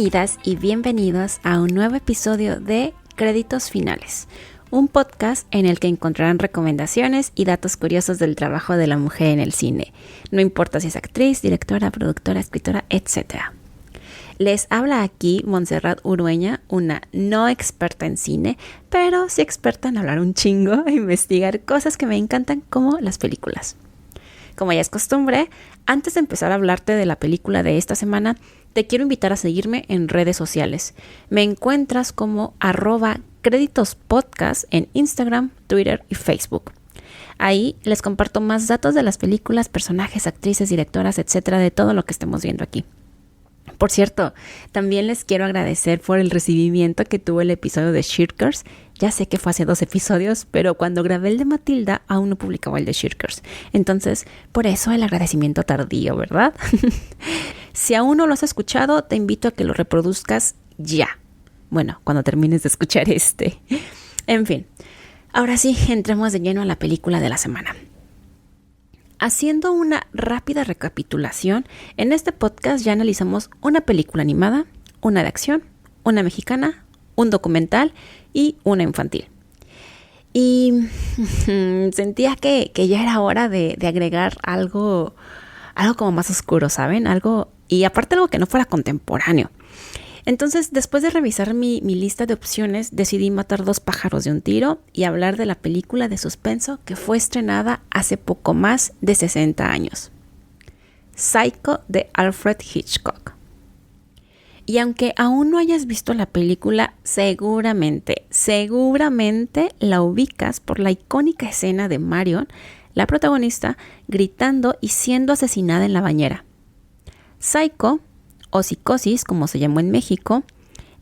Bienvenidas y bienvenidos a un nuevo episodio de Créditos Finales, un podcast en el que encontrarán recomendaciones y datos curiosos del trabajo de la mujer en el cine, no importa si es actriz, directora, productora, escritora, etc. Les habla aquí Montserrat Urueña, una no experta en cine, pero sí experta en hablar un chingo e investigar cosas que me encantan como las películas. Como ya es costumbre, antes de empezar a hablarte de la película de esta semana, te quiero invitar a seguirme en redes sociales. Me encuentras como @créditospodcast en Instagram, Twitter y Facebook. Ahí les comparto más datos de las películas, personajes, actrices, directoras, etcétera, de todo lo que estemos viendo aquí. Por cierto, también les quiero agradecer por el recibimiento que tuvo el episodio de Shirkers. Ya sé que fue hace 2 episodios, pero cuando grabé el de Matilda aún no publicaba el de Shirkers. Entonces, por eso el agradecimiento tardío, ¿verdad? Si aún no lo has escuchado, te invito a que lo reproduzcas ya. Bueno, cuando termines de escuchar este. En fin, ahora sí, entremos de lleno a la película de la semana. Haciendo una rápida recapitulación, en este podcast ya analizamos una película animada, una de acción, una mexicana, un documental y una infantil. Y sentía que ya era hora de agregar algo como más oscuro, ¿saben? Y aparte algo que no fuera contemporáneo. Entonces, después de revisar mi lista de opciones, decidí matar 2 pájaros de un tiro y hablar de la película de suspenso que fue estrenada hace poco más de 60 años. Psycho de Alfred Hitchcock. Y aunque aún no hayas visto la película, seguramente la ubicas por la icónica escena de Marion, la protagonista, gritando y siendo asesinada en la bañera. Psycho, o Psicosis, como se llamó en México,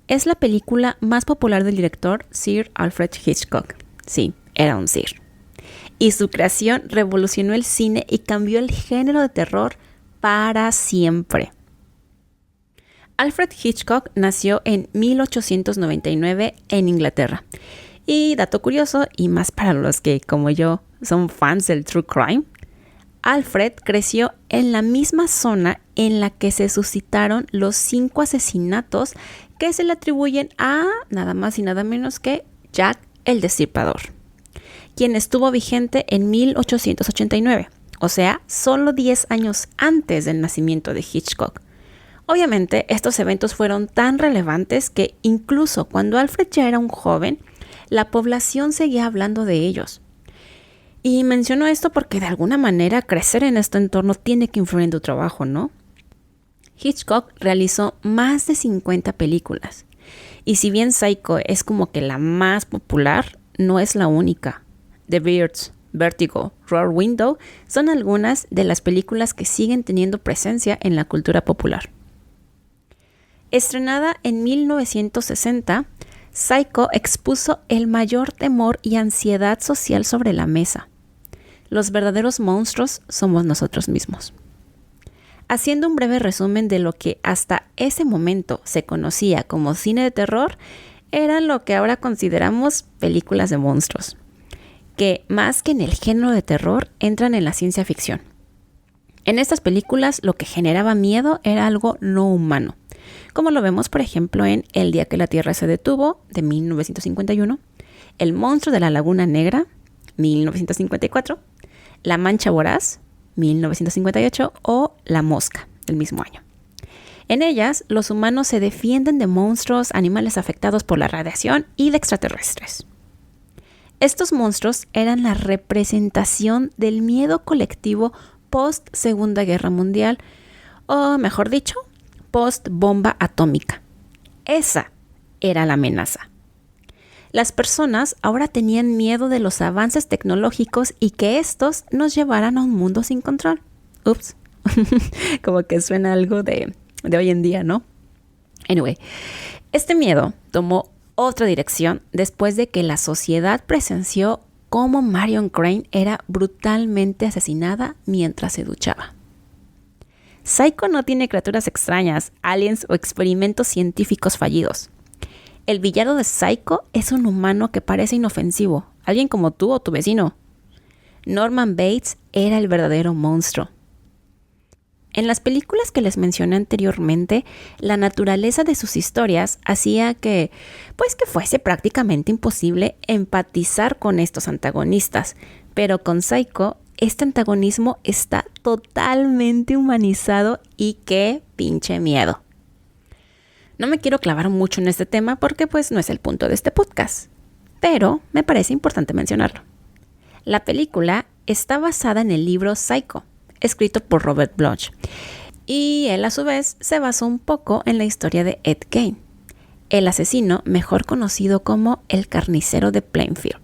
es la película más popular del director Sir Alfred Hitchcock. Sí, era un Sir. Y su creación revolucionó el cine y cambió el género de terror para siempre. Alfred Hitchcock nació en 1899 en Inglaterra. Y dato curioso, y más para los que, como yo, son fans del true crime, Alfred creció en la misma zona en la que se suscitaron los 5 asesinatos que se le atribuyen a nada más y nada menos que Jack el Destripador, quien estuvo vigente en 1889, o sea, solo 10 años antes del nacimiento de Hitchcock. Obviamente, estos eventos fueron tan relevantes que incluso cuando Alfred ya era un joven, la población seguía hablando de ellos. Y menciono esto porque de alguna manera crecer en este entorno tiene que influir en tu trabajo, ¿no? Hitchcock realizó más de 50 películas. Y si bien Psycho es como que la más popular, no es la única. The Birds, Vertigo, Rear Window son algunas de las películas que siguen teniendo presencia en la cultura popular. Estrenada en 1960, Psycho expuso el mayor temor y ansiedad social sobre la mesa. Los verdaderos monstruos somos nosotros mismos. Haciendo un breve resumen de lo que hasta ese momento se conocía como cine de terror, eran lo que ahora consideramos películas de monstruos, que más que en el género de terror entran en la ciencia ficción. En estas películas lo que generaba miedo era algo no humano, como lo vemos por ejemplo en El día que la Tierra se detuvo, de 1951, El monstruo de la Laguna Negra, 1954, La Mancha Voraz, 1958, o La Mosca, del mismo año. En ellas, los humanos se defienden de monstruos, animales afectados por la radiación y de extraterrestres. Estos monstruos eran la representación del miedo colectivo post-Segunda Guerra Mundial, o mejor dicho, post-bomba atómica. Esa era la amenaza. Las personas ahora tenían miedo de los avances tecnológicos y que estos nos llevaran a un mundo sin control. Ups, como que suena algo de hoy en día, ¿no? Anyway, este miedo tomó otra dirección después de que la sociedad presenció cómo Marion Crane era brutalmente asesinada mientras se duchaba. Psycho no tiene criaturas extrañas, aliens o experimentos científicos fallidos. El villano de Psycho es un humano que parece inofensivo, alguien como tú o tu vecino. Norman Bates era el verdadero monstruo. En las películas que les mencioné anteriormente, la naturaleza de sus historias hacía que fuese prácticamente imposible empatizar con estos antagonistas. Pero con Psycho, este antagonismo está totalmente humanizado y qué pinche miedo. No me quiero clavar mucho en este tema porque no es el punto de este podcast, pero me parece importante mencionarlo. La película está basada en el libro Psycho, escrito por Robert Bloch, y él a su vez se basó un poco en la historia de Ed Gein, el asesino mejor conocido como el carnicero de Plainfield.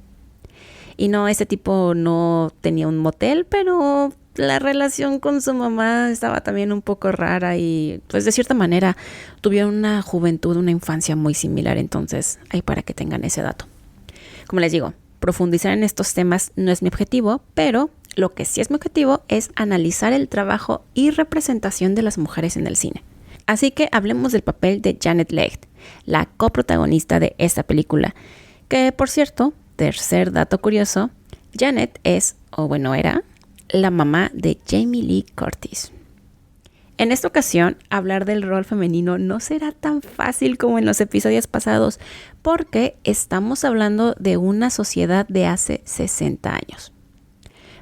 Y no, ese tipo no tenía un motel, pero la relación con su mamá estaba también un poco rara y de cierta manera tuvieron una juventud, una infancia muy similar, entonces ahí para que tengan ese dato. Como les digo, profundizar en estos temas no es mi objetivo, pero lo que sí es mi objetivo es analizar el trabajo y representación de las mujeres en el cine. Así que hablemos del papel de Janet Leigh, la coprotagonista de esta película, que por cierto, tercer dato curioso, Janet era la mamá de Jamie Lee Curtis. En esta ocasión, hablar del rol femenino no será tan fácil como en los episodios pasados, porque estamos hablando de una sociedad de hace 60 años.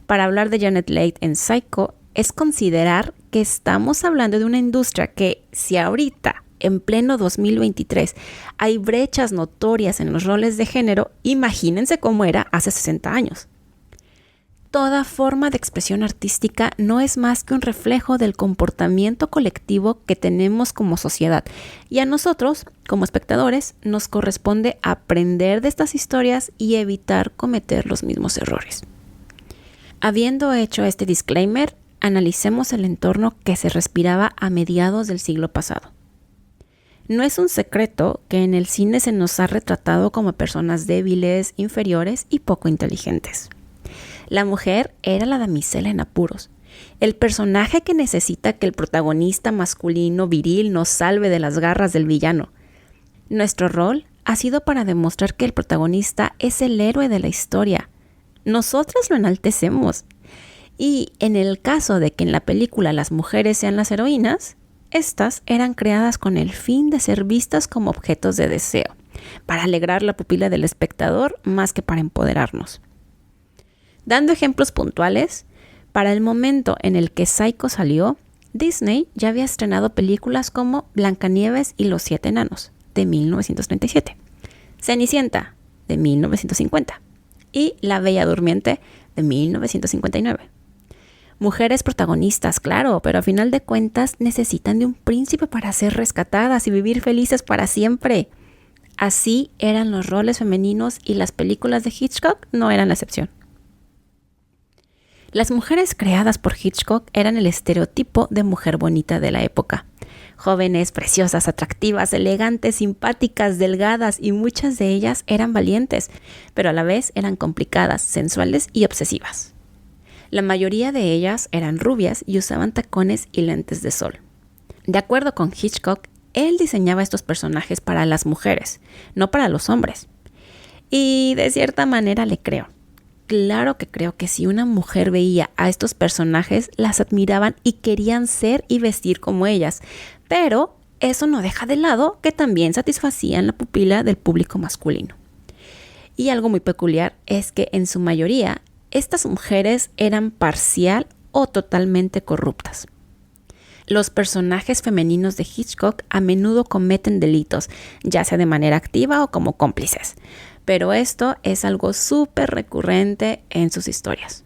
Para hablar de Janet Leigh en Psycho, es considerar que estamos hablando de una industria que, si ahorita, en pleno 2023, hay brechas notorias en los roles de género, imagínense cómo era hace 60 años. Toda forma de expresión artística no es más que un reflejo del comportamiento colectivo que tenemos como sociedad, y a nosotros, como espectadores, nos corresponde aprender de estas historias y evitar cometer los mismos errores. Habiendo hecho este disclaimer, analicemos el entorno que se respiraba a mediados del siglo pasado. No es un secreto que en el cine se nos ha retratado como personas débiles, inferiores y poco inteligentes. La mujer era la damisela en apuros, el personaje que necesita que el protagonista masculino viril nos salve de las garras del villano. Nuestro rol ha sido para demostrar que el protagonista es el héroe de la historia. Nosotras lo enaltecemos. Y en el caso de que en la película las mujeres sean las heroínas, estas eran creadas con el fin de ser vistas como objetos de deseo, para alegrar la pupila del espectador más que para empoderarnos. Dando ejemplos puntuales, para el momento en el que Psycho salió, Disney ya había estrenado películas como Blancanieves y los 7 enanos, de 1937, Cenicienta, de 1950, y La Bella Durmiente, de 1959. Mujeres protagonistas, claro, pero a final de cuentas necesitan de un príncipe para ser rescatadas y vivir felices para siempre. Así eran los roles femeninos y las películas de Hitchcock no eran la excepción. Las mujeres creadas por Hitchcock eran el estereotipo de mujer bonita de la época. Jóvenes, preciosas, atractivas, elegantes, simpáticas, delgadas, y muchas de ellas eran valientes, pero a la vez eran complicadas, sensuales y obsesivas. La mayoría de ellas eran rubias y usaban tacones y lentes de sol. De acuerdo con Hitchcock, él diseñaba estos personajes para las mujeres, no para los hombres. Y de cierta manera le creo. Claro que creo que si una mujer veía a estos personajes, las admiraban y querían ser y vestir como ellas. Pero eso no deja de lado que también satisfacían la pupila del público masculino. Y algo muy peculiar es que en su mayoría, estas mujeres eran parcial o totalmente corruptas. Los personajes femeninos de Hitchcock a menudo cometen delitos, ya sea de manera activa o como cómplices. Pero esto es algo súper recurrente en sus historias.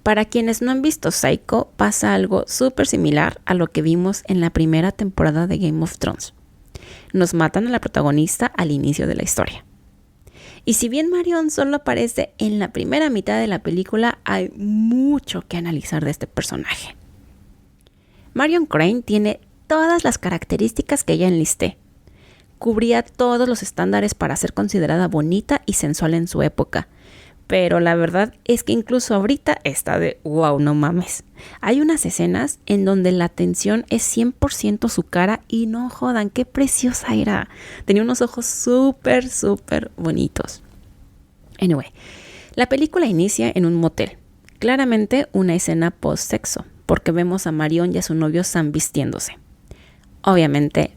Para quienes no han visto Psycho, pasa algo súper similar a lo que vimos en la primera temporada de Game of Thrones. Nos matan a la protagonista al inicio de la historia. Y si bien Marion solo aparece en la primera mitad de la película, hay mucho que analizar de este personaje. Marion Crane tiene todas las características que ya enlisté. Cubría todos los estándares para ser considerada bonita y sensual en su época. Pero la verdad es que incluso ahorita está de wow, no mames. Hay unas escenas en donde la atención es 100% su cara y no jodan, qué preciosa era. Tenía unos ojos súper bonitos. Anyway, la película inicia en un motel. Claramente una escena post-sexo, porque vemos a Marion y a su novio Sam vistiéndose. Obviamente,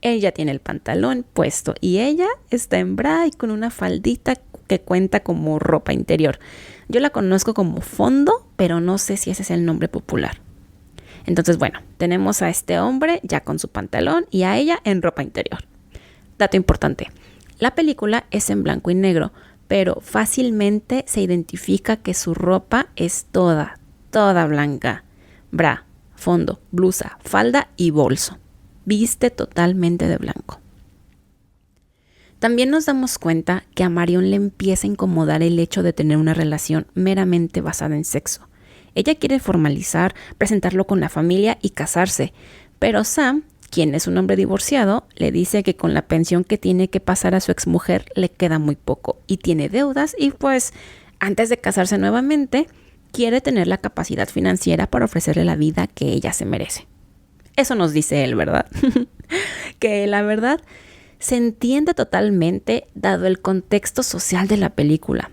él ya tiene el pantalón puesto y ella está en bra y con una faldita que cuenta como ropa interior. Yo la conozco como fondo, pero no sé si ese es el nombre popular. Entonces, bueno, tenemos a este hombre ya con su pantalón y a ella en ropa interior. Dato importante, la película es en blanco y negro, pero fácilmente se identifica que su ropa es toda blanca. Bra, fondo, blusa, falda y bolso. Viste totalmente de blanco. También nos damos cuenta que a Marion le empieza a incomodar el hecho de tener una relación meramente basada en sexo. Ella quiere formalizar, presentarlo con la familia y casarse, pero Sam, quien es un hombre divorciado, le dice que con la pensión que tiene que pasar a su exmujer le queda muy poco y tiene deudas y pues antes de casarse nuevamente quiere tener la capacidad financiera para ofrecerle la vida que ella se merece. Eso nos dice él, ¿verdad? Que la verdad se entiende totalmente dado el contexto social de la película.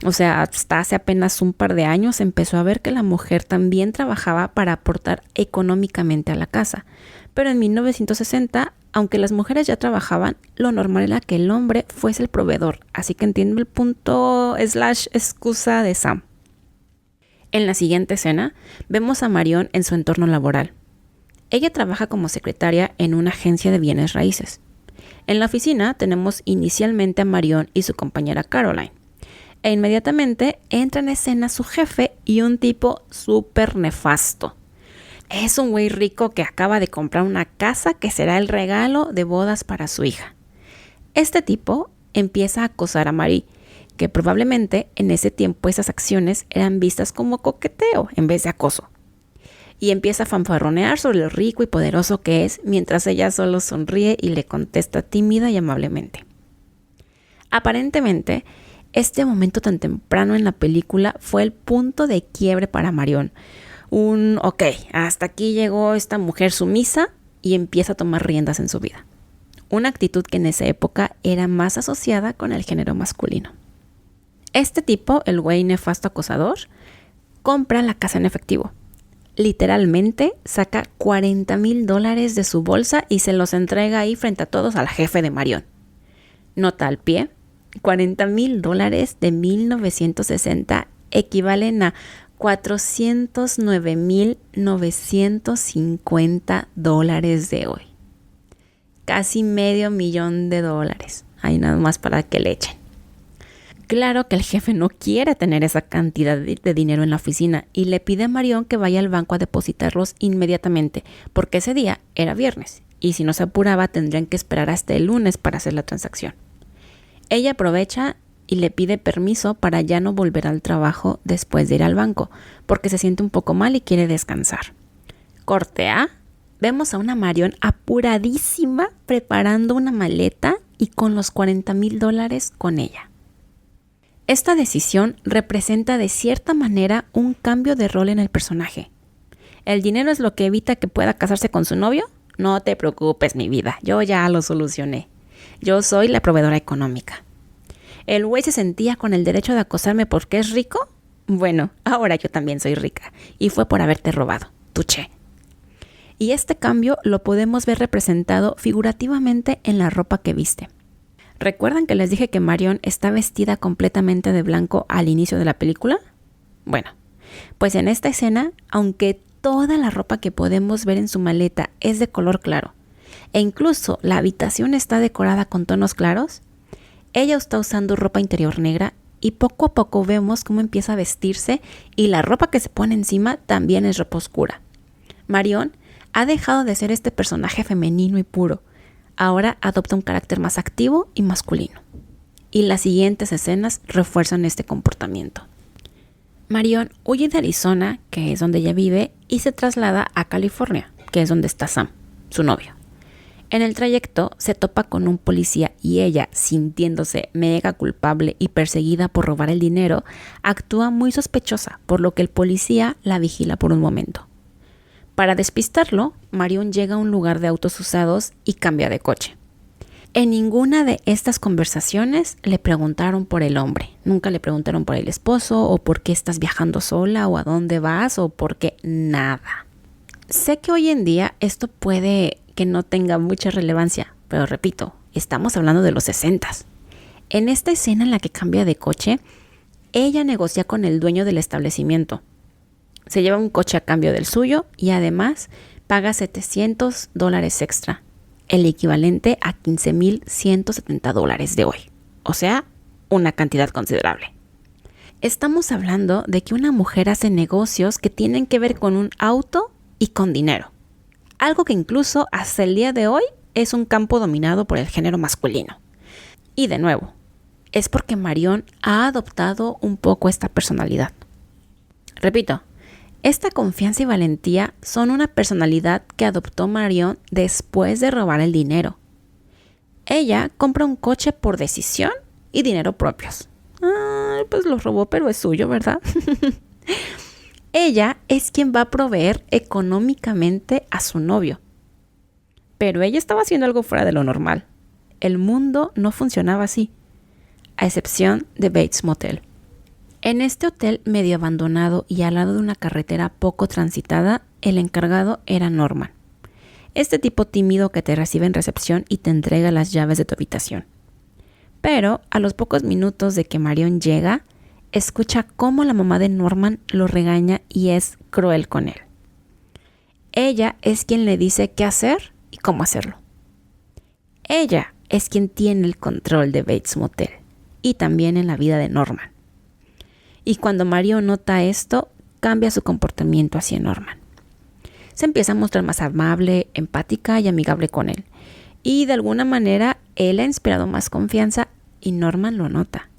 O sea, hasta hace apenas un par de años empezó a ver que la mujer también trabajaba para aportar económicamente a la casa. Pero en 1960, aunque las mujeres ya trabajaban, lo normal era que el hombre fuese el proveedor. Así que entiendo el punto / excusa de Sam. En la siguiente escena, vemos a Marion en su entorno laboral. Ella trabaja como secretaria en una agencia de bienes raíces. En la oficina tenemos inicialmente a Marion y su compañera Caroline. E inmediatamente entra en escena su jefe y un tipo súper nefasto. Es un güey rico que acaba de comprar una casa que será el regalo de bodas para su hija. Este tipo empieza a acosar a Marie, que probablemente en ese tiempo esas acciones eran vistas como coqueteo en vez de acoso. Y empieza a fanfarronear sobre lo rico y poderoso que es, mientras ella solo sonríe y le contesta tímida y amablemente. Aparentemente, este momento tan temprano en la película fue el punto de quiebre para Marion. Ok, hasta aquí llegó esta mujer sumisa y empieza a tomar riendas en su vida. Una actitud que en esa época era más asociada con el género masculino. Este tipo, el güey nefasto acosador, compra la casa en efectivo. Literalmente saca $40,000 de su bolsa y se los entrega ahí frente a todos al jefe de Marion. Nota al pie, $40,000 de 1960 equivalen a $409,950 de hoy. Casi $500,000. Ahí nada más para que le echen. Claro que el jefe no quiere tener esa cantidad de dinero en la oficina y le pide a Marion que vaya al banco a depositarlos inmediatamente, porque ese día era viernes y si no se apuraba tendrían que esperar hasta el lunes para hacer la transacción. Ella aprovecha y le pide permiso para ya no volver al trabajo después de ir al banco, porque se siente un poco mal y quiere descansar. Corte A, vemos a una Marion apuradísima preparando una maleta y con los $40,000 con ella. Esta decisión representa de cierta manera un cambio de rol en el personaje. ¿El dinero es lo que evita que pueda casarse con su novio? No te preocupes, mi vida, yo ya lo solucioné. Yo soy la proveedora económica. ¿El güey se sentía con el derecho de acosarme porque es rico? Bueno, ahora yo también soy rica y fue por haberte robado, tuché. Y este cambio lo podemos ver representado figurativamente en la ropa que viste. ¿Recuerdan que les dije que Marion está vestida completamente de blanco al inicio de la película? Bueno, pues en esta escena, aunque toda la ropa que podemos ver en su maleta es de color claro, e incluso la habitación está decorada con tonos claros, ella está usando ropa interior negra y poco a poco vemos cómo empieza a vestirse y la ropa que se pone encima también es ropa oscura. Marion ha dejado de ser este personaje femenino y puro. Ahora adopta un carácter más activo y masculino. Y las siguientes escenas refuerzan este comportamiento. Marion huye de Arizona, que es donde ella vive, y se traslada a California, que es donde está Sam, su novio. En el trayecto se topa con un policía y ella, sintiéndose mega culpable y perseguida por robar el dinero, actúa muy sospechosa, por lo que el policía la vigila por un momento. Para despistarlo, Marion llega a un lugar de autos usados y cambia de coche. En ninguna de estas conversaciones le preguntaron por el hombre. Nunca le preguntaron por el esposo o por qué estás viajando sola o a dónde vas o por qué nada. Sé que hoy en día esto puede que no tenga mucha relevancia, pero repito, estamos hablando de los 60s. En esta escena en la que cambia de coche, ella negocia con el dueño del establecimiento. Se lleva un coche a cambio del suyo y además paga $700 extra, el equivalente a $15,170 de hoy. O sea, una cantidad considerable. Estamos hablando de que una mujer hace negocios que tienen que ver con un auto y con dinero. Algo que incluso hasta el día de hoy es un campo dominado por el género masculino. Y de nuevo, es porque Marion ha adoptado un poco esta personalidad. Repito, esta confianza y valentía son una personalidad que adoptó Marion después de robar el dinero. Ella compra un coche por decisión y dinero propios. Pues lo robó, pero es suyo, ¿verdad? Ella es quien va a proveer económicamente a su novio. Pero ella estaba haciendo algo fuera de lo normal. El mundo no funcionaba así, a excepción de Bates Motel. En este hotel medio abandonado y al lado de una carretera poco transitada, el encargado era Norman. Este tipo tímido que te recibe en recepción y te entrega las llaves de tu habitación. Pero a los pocos minutos de que Marion llega, escucha cómo la mamá de Norman lo regaña y es cruel con él. Ella es quien le dice qué hacer y cómo hacerlo. Ella es quien tiene el control de Bates Motel y también en la vida de Norman. Y cuando Marion nota esto, cambia su comportamiento hacia Norman. Se empieza a mostrar más amable, empática y amigable con él. Y de alguna manera, él ha inspirado más confianza y Norman lo nota.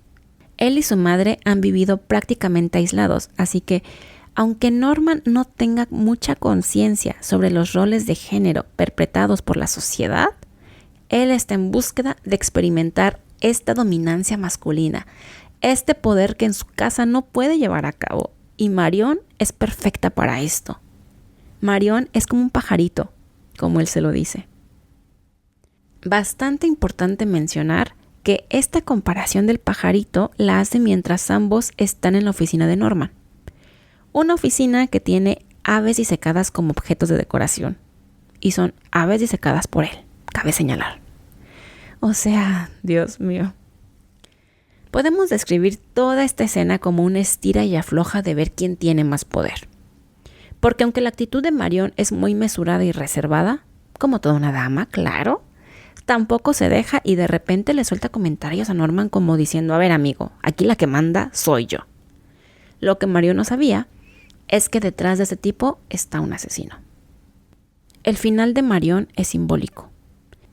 Él y su madre han vivido prácticamente aislados, así que aunque Norman no tenga mucha conciencia sobre los roles de género perpetrados por la sociedad, él está en búsqueda de experimentar esta dominancia masculina, este poder que en su casa no puede llevar a cabo, y Marion es perfecta para esto. Marion es como un pajarito, como él se lo dice. Bastante importante mencionar que esta comparación del pajarito la hace mientras ambos están en la oficina de Norman. Una oficina que tiene aves disecadas como objetos de decoración. Y son aves disecadas por él, cabe señalar. O sea, Dios mío. Podemos describir toda esta escena como una estira y afloja de ver quién tiene más poder. Porque aunque la actitud de Marion es muy mesurada y reservada, como toda una dama, claro, tampoco se deja y de repente le suelta comentarios a Norman como diciendo, a ver amigo, aquí la que manda soy yo. Lo que Marion no sabía es que detrás de ese tipo está un asesino. El final de Marion es simbólico.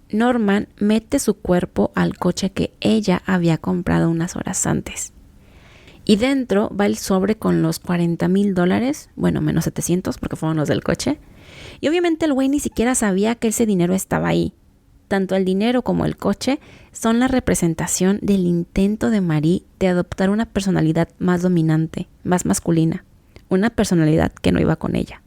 Norman mete su cuerpo al coche que ella había comprado unas horas antes. Y dentro va el sobre con los $40,000, bueno, menos 700 porque fueron los del coche. Y obviamente el güey ni siquiera sabía que ese dinero estaba ahí. Tanto el dinero como el coche son la representación del intento de Marie de adoptar una personalidad más dominante, más masculina. Una personalidad que no iba con ella.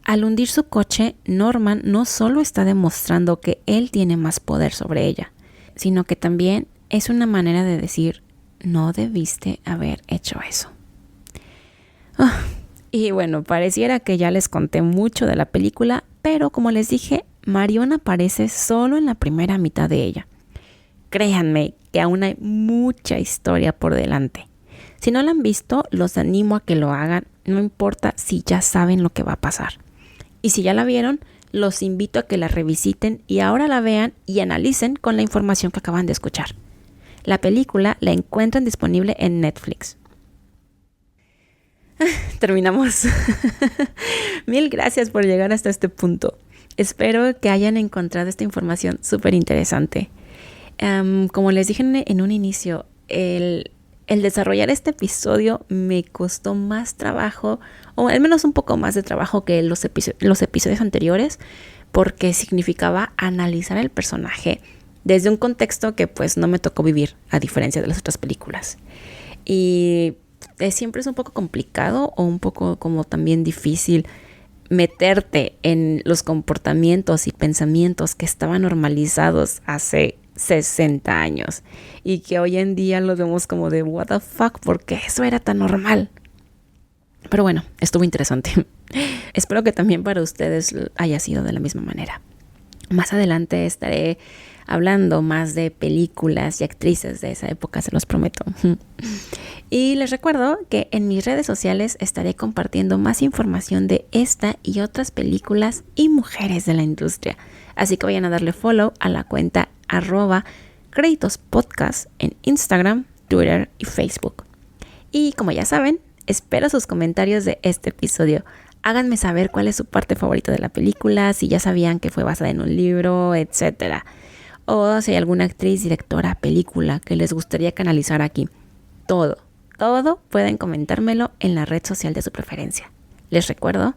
Al hundir su coche, Norman no solo está demostrando que él tiene más poder sobre ella, sino que también es una manera de decir, no debiste haber hecho eso. Y bueno, pareciera que ya les conté mucho de la película, pero como les dije, Marion aparece solo en la primera mitad de ella. Créanme que aún hay mucha historia por delante. Si no la han visto, los animo a que lo hagan, no importa si ya saben lo que va a pasar. Y si ya la vieron, los invito a que la revisiten y ahora la vean y analicen con la información que acaban de escuchar. La película la encuentran disponible en Netflix. Terminamos. Mil gracias por llegar hasta este punto. Espero que hayan encontrado esta información súper interesante. Como les dije en un inicio, el desarrollar este episodio me costó más trabajo, o al menos un poco más de trabajo que los episodios anteriores, porque significaba analizar el personaje desde un contexto que pues no me tocó vivir, a diferencia de las otras películas. Y siempre es un poco complicado o un poco como también difícil meterte en los comportamientos y pensamientos que estaban normalizados hace 60 años y que hoy en día lo vemos como de what the fuck, porque eso era tan normal. Pero bueno, estuvo interesante. Espero que también para ustedes haya sido de la misma manera. Más adelante estaré hablando más de películas y actrices de esa época, se los prometo. Y les recuerdo que en mis redes sociales estaré compartiendo más información de esta y otras películas y mujeres de la industria. Así que vayan a darle follow a la cuenta @créditospodcast en Instagram, Twitter y Facebook. Y como ya saben, espero sus comentarios de este episodio. Háganme saber cuál es su parte favorita de la película, si ya sabían que fue basada en un libro, etc. O si hay alguna actriz, directora, película que les gustaría canalizar aquí. Todo pueden comentármelo en la red social de su preferencia. Les recuerdo,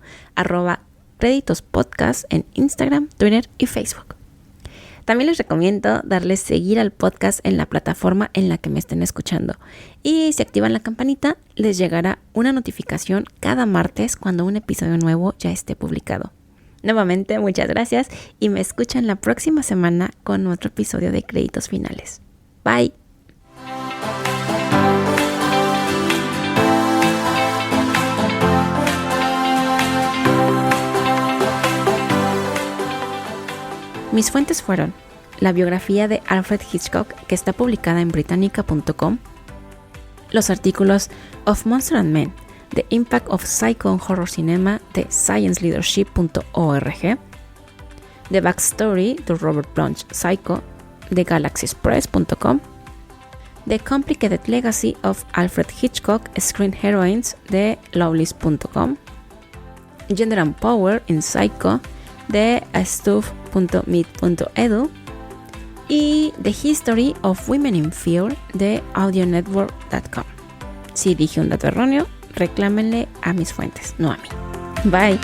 @créditospodcast en Instagram, Twitter y Facebook. También les recomiendo darles seguir al podcast en la plataforma en la que me estén escuchando. Y si activan la campanita, les llegará una notificación cada martes cuando un episodio nuevo ya esté publicado. Nuevamente, muchas gracias y me escuchan la próxima semana con otro episodio de Créditos Finales. Bye. Mis fuentes fueron la biografía de Alfred Hitchcock, que está publicada en britannica.com, los artículos Of Monsters and Men, The Impact of Psycho on Horror Cinema de scienceleadership.org, The Backstory de Robert Bloch Psycho de galaxyexpress.com, The Complicated Legacy of Alfred Hitchcock Screen Heroines de lovelace.com, Gender and Power in Psycho de stuff.meet.edu y The History of Women in Fear de audionetwork.com. Si dije un dato erróneo, reclámenle a mis fuentes, no a mí. Bye.